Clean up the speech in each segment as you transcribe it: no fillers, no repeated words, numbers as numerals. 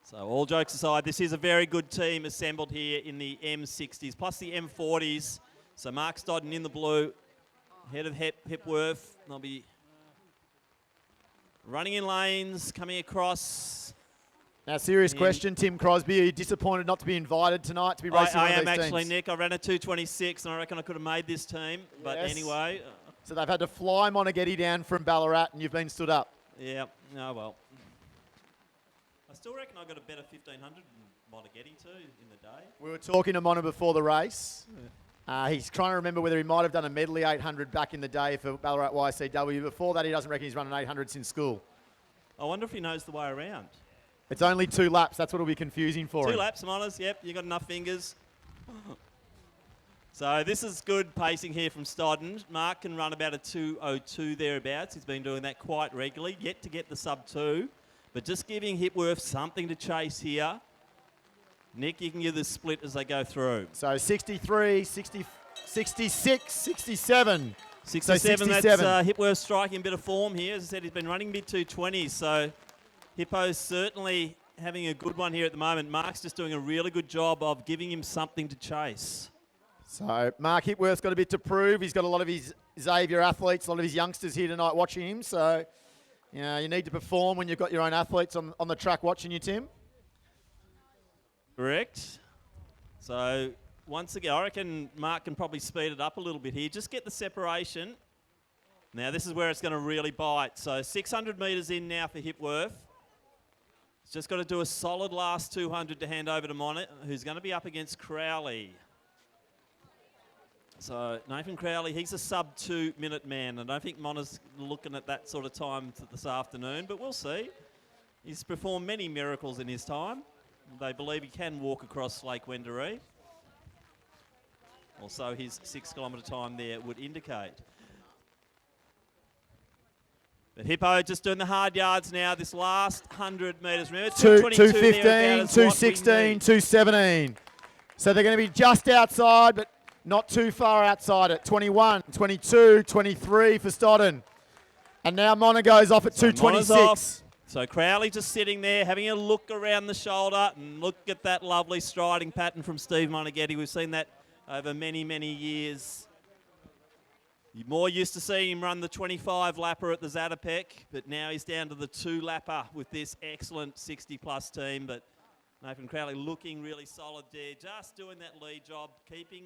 So all jokes aside, this is a very good team assembled here in the M60s, plus the M40s. So Mark Stodden in the blue, head of Hipworth. They'll be running in lanes, coming across. Now, serious question, Tim Crosby. Are you disappointed not to be invited tonight to be racing one of these teams? I am actually, Nick. I ran a 2:26, and I reckon I could have made this team. But anyway. So they've had to fly Monaghetti down from Ballarat, and you've been stood up. Yeah. Oh, well. I still reckon I got a better 1500 than Monaghetti too in the day. We were talking to Mona before the race. He's trying to remember whether he might have done a medley 800 back in the day for Ballarat YCW. Before that, he doesn't reckon he's run an 800 since school. I wonder if he knows the way around. It's only 2 laps. That's what will be confusing for him. 2 laps, Monas. Yep, you got enough fingers. So this is good pacing here from Stodden. Mark can run about a 2:02 thereabouts. He's been doing that quite regularly. Yet to get the sub-2. But just giving Hipworth something to chase here. Nick, you can give the split as they go through. So 63, 60, 66, 67. 67, that's Hipworth striking a bit of form here. As I said, he's been running mid-220s, so Hippo's certainly having a good one here at the moment. Mark's just doing a really good job of giving him something to chase. So Mark Hipworth's got a bit to prove. He's got a lot of his Xavier athletes, a lot of his youngsters here tonight watching him. So, you know, you need to perform when you've got your own athletes on the track watching you, Tim. Correct. So, once again, I reckon Mark can probably speed it up a little bit here. Just get the separation. Now, this is where it's going to really bite. So, 600 metres in now for Hipworth. He's just got to do a solid last 200 to hand over to Mona, who's going to be up against Crowley. So, Nathan Crowley, he's a sub-2 minute man. I don't think Mona's looking at that sort of time this afternoon, but we'll see. He's performed many miracles in his time. They believe he can walk across Lake Wendouree. Also, his 6 kilometre time there would indicate. But Hippo just doing the hard yards now, this last 100 metres. Remember, 2:15, 2:16, 2:17. So they're going to be just outside, but not too far outside it. 21, 22, 23 for Stodden. And now Mona goes off at 2:26. So Crowley just sitting there, having a look around the shoulder, and look at that lovely striding pattern from Steve Monaghetti. We've seen that over many, many years. You're more used to seeing him run the 25-lapper at the Zatopek, but now he's down to the 2-lapper with this excellent 60-plus team. But Nathan Crowley looking really solid there, just doing that lead job, keeping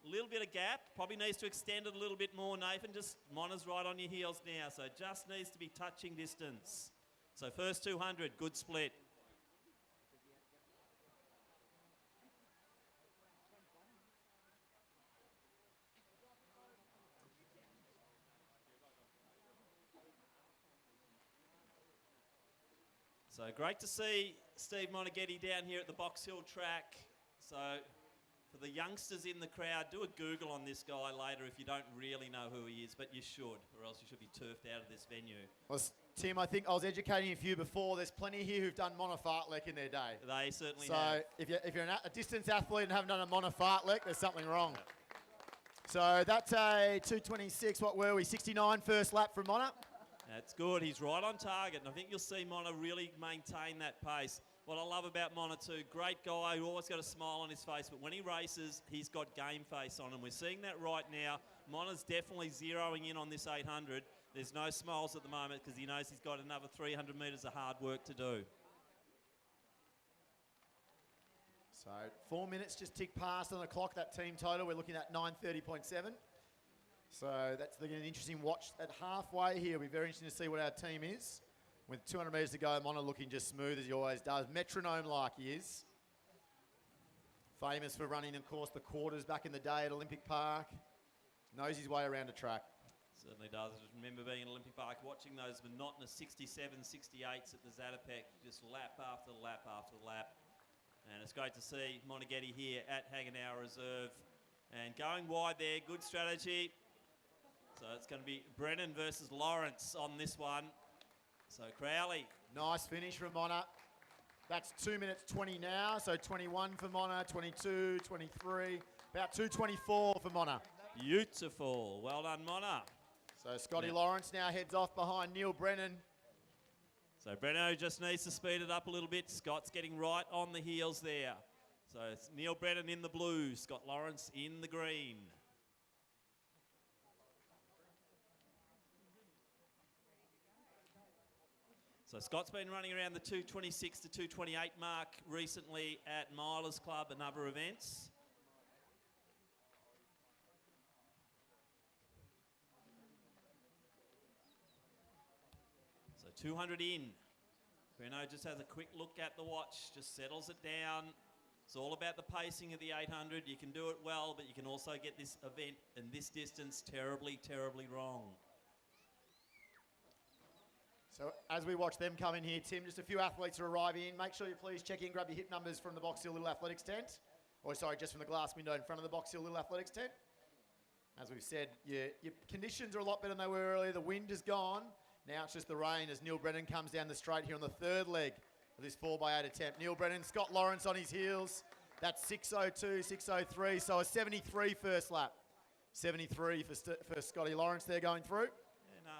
a little bit of gap. Probably needs to extend it a little bit more, Nathan. Just Mona's right on your heels now, so just needs to be touching distance. So first 200, good split. So great to see Steve Monaghetti down here at the Box Hill track. So for the youngsters in the crowd, do a Google on this guy later if you don't really know who he is, but you should, or else you should be turfed out of this venue. Well, Tim, I think I was educating a few before. There's plenty here who've done monofartlek in their day. They certainly have. So if you're a distance athlete and haven't done a monofartlek, there's something wrong. So that's a 2:26. What were we? 69 first lap from Mona. That's good. He's right on target, and I think you'll see Mona really maintain that pace. What I love about Mona too, great guy who always got a smile on his face, but when he races, he's got game face on him. We're seeing that right now. Mona's definitely zeroing in on this 800. There's no smiles at the moment because he knows he's got another 300 metres of hard work to do. So 4 minutes just tick past on the clock, that team total. We're looking at 9:30.7. So that's an interesting watch at halfway here. It'll be very interesting to see what our team is. With 200 metres to go, Mona looking just smooth as he always does. Metronome-like he is. Famous for running, of course, the quarters back in the day at Olympic Park. Knows his way around a track. Certainly does. I just remember being at Olympic Park, watching those monotonous 67, 68s at the Zatopek, just lap after lap after lap. And it's great to see Monaghetti here at Hagenauer Reserve. And going wide there, good strategy. So it's going to be Brennan versus Lawrence on this one. So Crowley. Nice finish from Mona. That's 2 minutes 20 now. So 21 for Mona, 22, 23, about 2:24 for Mona. Beautiful. Well done, Mona. So Scotty Lawrence now heads off behind Neil Brennan. So Breno just needs to speed it up a little bit. Scott's getting right on the heels there. So it's Neil Brennan in the blue, Scott Lawrence in the green. So Scott's been running around the 226 to 228 mark recently at Milers Club and other events. So 200 in. Breno just has a quick look at the watch, just settles it down. It's all about the pacing of the 800. You can do it well, but you can also get this event and this distance terribly, terribly wrong. So as we watch them come in here, Tim, just a few athletes are arriving in. Make sure you please check in, grab your hip numbers from the Box Hill Little Athletics tent. Or sorry, just from the glass window in front of the Box Hill Little Athletics tent. As we've said, your conditions are a lot better than they were earlier. The wind is gone. Now it's just the rain as Neil Brennan comes down the straight here on the third leg of this 4x8 attempt. Neil Brennan, Scott Lawrence on his heels. That's 6:02, 6:03, so a 73 first lap. 73 for Scotty Lawrence there going through. Yeah, no.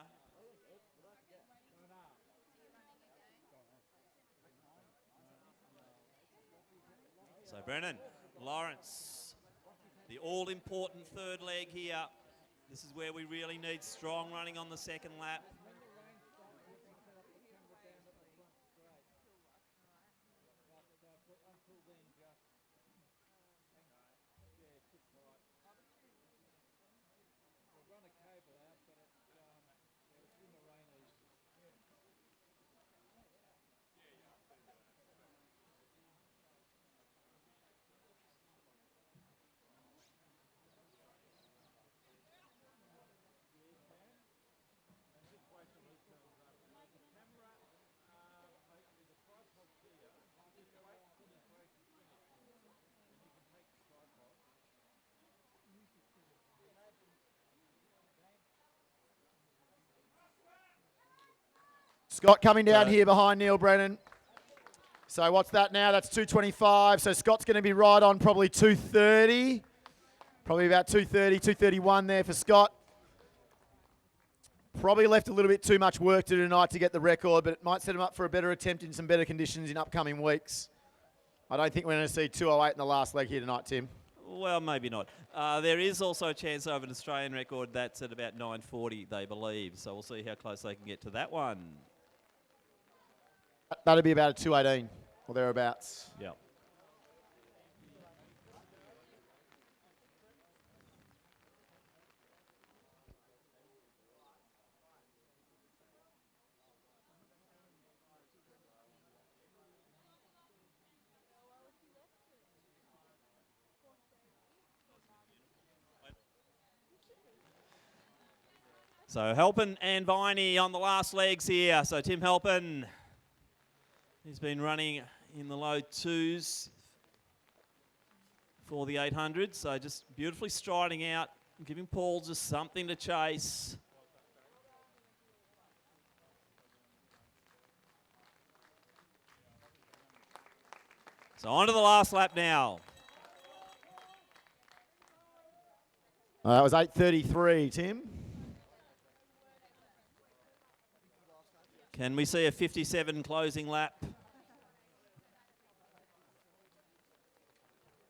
So Brennan, Lawrence, the all-important third leg here. This is where we really need strong running on the second lap. Scott coming down here behind Neil Brennan. So what's that now? That's 225. So Scott's going to be right on probably 230. Probably about 230, 231 there for Scott. Probably left a little bit too much work to do tonight to get the record, but it might set him up for a better attempt in some better conditions in upcoming weeks. I don't think we're going to see 208 in the last leg here tonight, Tim. Well, maybe not. There is also a chance over an Australian record that's at about 9:40, they believe. So we'll see how close they can get to that one. That'll be about a 218 or thereabouts. Yep. So Halpin and Viney on the last legs here. So Tim Halpin, he's been running in the low twos for the 800. So just beautifully striding out, giving Paul just something to chase. So on to the last lap now. That was 8:33, Tim. Can we see a 57 closing lap?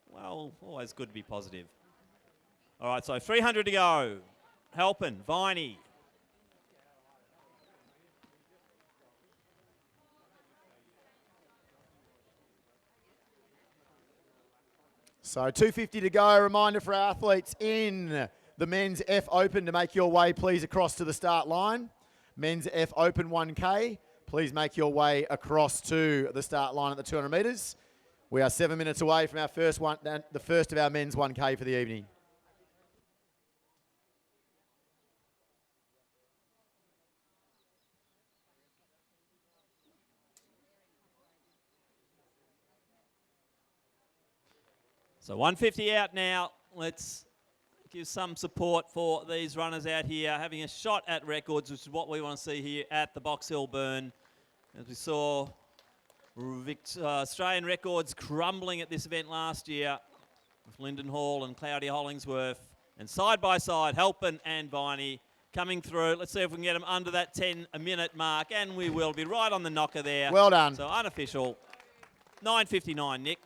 Well, always good to be positive. All right, so 300 to go. Halpin, Viney. So 250 to go. Reminder for our athletes in the Men's F Open to make your way, please, across to the start line. Men's F Open 1K. Please make your way across to the start line at the 200 metres. We are 7 minutes away from our first one, the first of our men's 1K for the evening. So 150 out now. Let's give some support for these runners out here, having a shot at records, which is what we want to see here at the Box Hill Burn. As we saw Australian records crumbling at this event last year with Lyndon Hall and Claudia Hollingsworth. And side by side, Halpin and Viney coming through. Let's see if we can get them under that 10-minute mark, and we will be right on the knocker there. Well done. So unofficial, 9:59, Nick.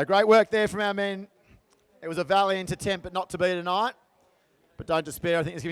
Great work there from our men. It was a valiant attempt, but not to be tonight. But don't despair. I think it's going to be